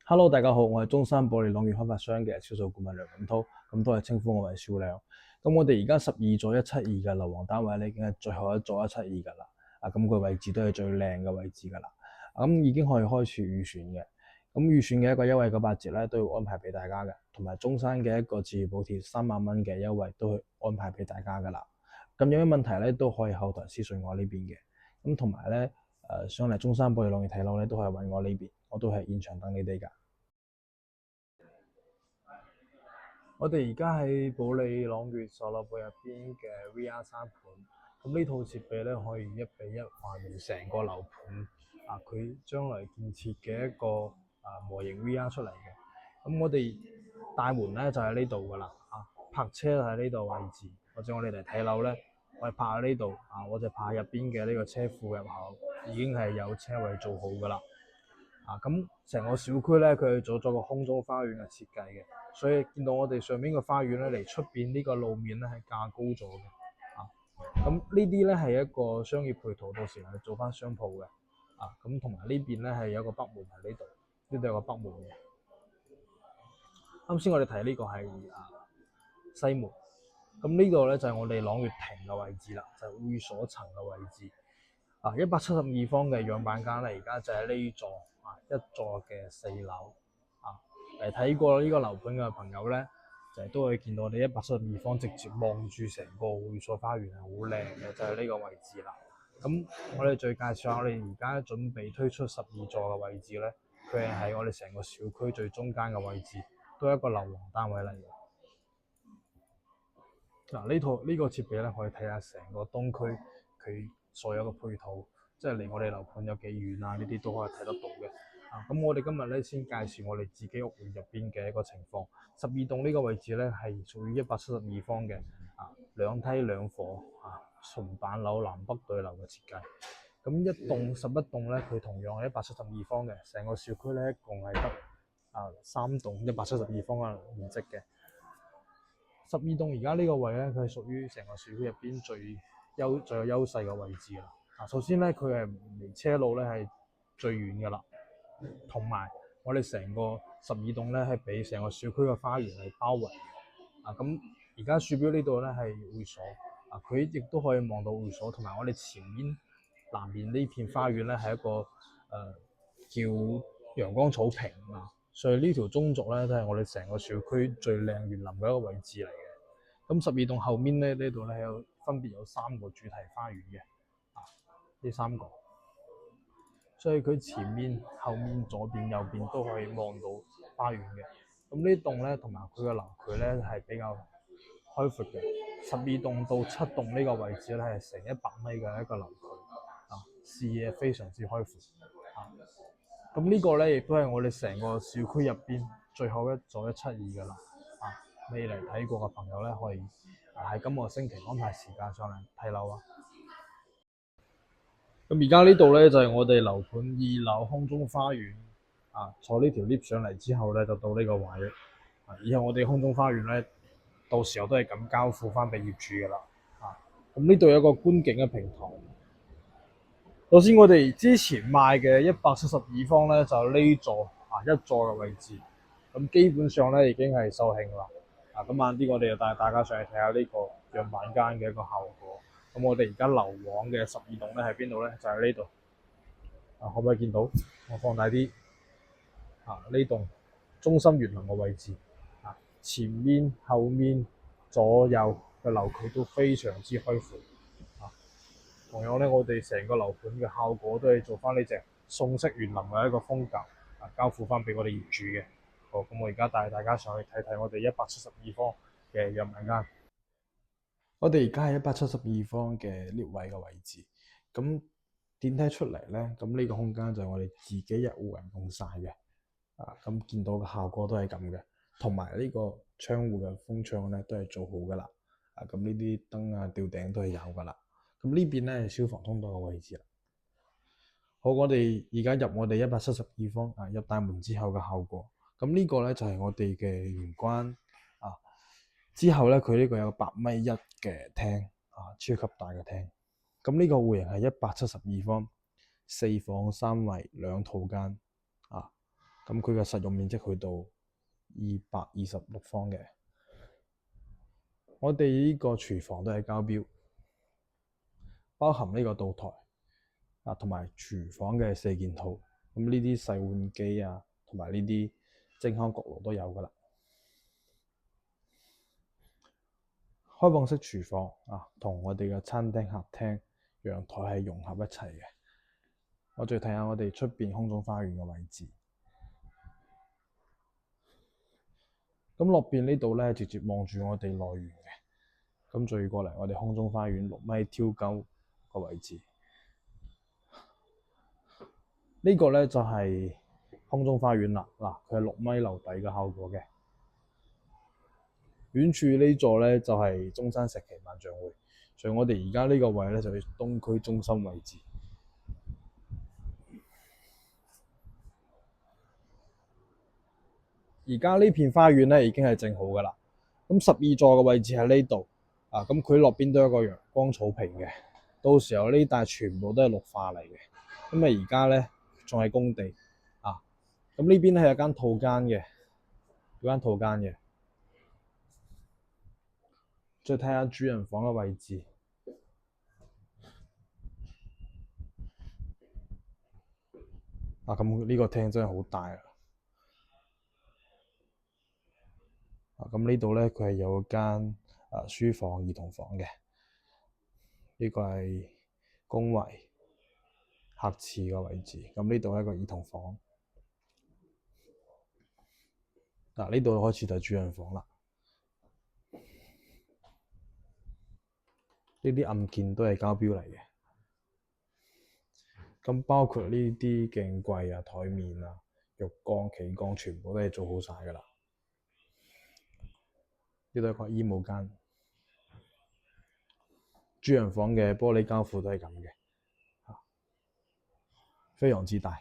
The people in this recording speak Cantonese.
Hello，大家好，我係中山保利朗月開發商嘅銷售顧問梁錦滔，咁都係稱呼我為少亮。咁我哋而家12座172嘅樓王單位咧，已經係最後一座172噶啦。咁個位置都係最靚嘅位置噶啦。咁已經可以開始預算嘅。咁預算嘅一個優惠嘅8折咧，都要安排俾大家嘅，同埋中山嘅一個置業補貼3萬蚊嘅優惠都會安排俾大家噶啦。咁有咩問題咧，都可以後台私信我呢邊嘅。咁同埋咧，上嚟中山保利朗月睇樓咧，都係揾我呢邊，我都係現場等你哋噶。我哋而家喺保利朗月售樓部入邊嘅 VR 3盤，咁呢套設備咧可以1比1還原成個樓盤佢將來建設嘅一個模型 VR 出嚟嘅。咁我哋大門咧就喺呢度噶啦，泊車喺呢度位置，或者我哋嚟睇樓咧，我哋泊喺呢度我哋泊入邊嘅呢個車庫入口已經係有車位做好噶啦。咁成個小區咧，佢係做咗個空中花園嘅設計嘅，所以見到我哋上面個花園咧，離出邊呢個路面咧係架高咗嘅。咁呢啲咧係一個商業配套，到時係做翻商鋪嘅。咁同埋呢邊咧係有一個北門喺呢度，呢度有個北門嘅。啱先我哋睇呢個係西門，咁呢度咧就係我哋朗月亭嘅位置啦，就係會所層嘅位置。172方嘅樣板間咧，而家就喺呢座一座嘅4樓嚟睇過呢個樓盤嘅朋友咧，就係都可以見到我哋172方直接望住成個會所花園係好靚嘅，就係呢個位置啦。咁我哋再介紹下我哋而家準備推出12座嘅位置咧，佢係喺我哋成個小區最中間嘅位置，都係一個樓王單位嚟嘅。呢個設備咧，可以睇下成個東區佢所有嘅配套，即係離我哋樓盤有幾遠呢啲都可以睇得到嘅。咁我哋今日咧先介紹我哋自己屋苑入邊嘅一個情況。12棟呢個位置咧係屬於172方嘅兩梯兩伙純板樓南北對流嘅設計。咁一棟11棟咧，佢同樣係172方嘅，成個小區咧一共係得3棟172方嘅面積嘅。12棟而家呢個位咧，佢係屬於成個小區入邊最有優勢嘅位置啦。首先咧，佢係離車路咧係最遠噶啦，同埋我哋成個12棟咧係俾成個小區嘅花園係包圍嘅。咁而家樹標呢度咧係會所佢亦都可以望到會所，同埋我哋前面南面呢片花園咧係一個叫陽光草坪所以呢條中軸咧都係我哋成個小區最靚園林嘅一個位置嚟嘅。咁12棟後面咧呢度咧分別有3個主題花園嘅，呢3個，所以佢前面、後面、左邊、右邊都可以望到花園嘅。咁呢棟咧同埋佢嘅樓距咧係比較開闊嘅，12棟到7棟呢個位置咧係成100米嘅一個樓距視野非常之開闊咁呢個咧亦都係我哋成個小區入邊最後一座172噶啦。未嚟睇過嘅朋友咧，可以喺今個星期安排時間上嚟睇樓啊。咁而家呢度咧就係我哋樓盤2樓空中花園坐呢條 lift 上嚟之後咧，就到呢個位。以後我哋空中花園咧，到時候都係咁交付翻俾業主噶啦。咁呢度有個觀景嘅平台。首先我哋之前賣嘅172方咧，就呢座一座嘅位置，咁基本上咧已經係售罄啦。咁晏啲我哋就帶大家上去睇下呢個樣板間嘅一個效果。咁我哋而家樓王嘅12棟咧喺邊度咧？就喺呢度。可唔可以見到？我放大啲。呢棟中心園林嘅位置。前面、後面、左右嘅樓距都非常之開闊。同樣咧，我哋成個樓盤嘅效果都係做翻呢隻宋式園林嘅一個風格交付翻俾我哋業主嘅。好，咁我而家帶大家上去睇睇我哋172方嘅樣板間。我哋而家係172方嘅 lift 位嘅位置。咁電梯出嚟咧，咁呢個空間就係我哋自己一戶人用晒嘅。咁見到嘅效果都係咁嘅，同埋呢個窗戶嘅風窗咧都係做好噶啦。咁呢啲燈吊頂都係有噶啦。咁呢邊咧係消防通道嘅位置啦。好，我哋而家入我哋172方入大門之後嘅效果。咁呢個咧就係我哋嘅玄關之後咧佢呢個有8.1米嘅廳超級大嘅廳。咁呢個戶型係172方，4房3衛2套間咁佢嘅實用面積去到226方嘅。我哋呢個廚房都係交標，包含呢個灶台啊，同埋廚房嘅4件套。咁呢啲洗碗機啊，同埋呢啲蒸烤焗爐都有㗎啦。開放式廚房啊，同我哋嘅餐廳、客廳、陽台係融合一齊嘅。我再睇下我哋出邊空中花園嘅位置。咁落邊呢度咧，直接望住我哋內園嘅。咁再過嚟，我哋空中花園6米挑高個位置。呢個咧就係空中花園啦。嗱，佢係6米樓底嘅效果嘅。遠處呢座咧就係中山石岐萬象匯，所以我哋而家呢個位咧就係東區中心位置。而家呢片花園咧已經係整好㗎啦。咁12座嘅位置喺呢度啊，咁佢落邊都有個陽光草坪嘅。到時候呢帶全部都係綠化嚟嘅。咁啊而家咧仲係工地啊。咁呢邊咧係有間套間嘅，有間套間嘅。再睇下主人房嘅位置。啊，咁呢個廳真係好大啊！咁呢度咧佢係有間書房、兒童房嘅。呢個係公衞客廁嘅位置。咁呢度係一個兒童房。嗱，呢度開始就係主人房啦。呢啲按鍵都係交標嚟嘅。咁包括呢啲鏡櫃啊、台面啊、浴缸、企缸，全部都係做好晒㗎啦。呢度一個衣帽間。主人房嘅玻璃膠褲都係咁嘅，非常之大。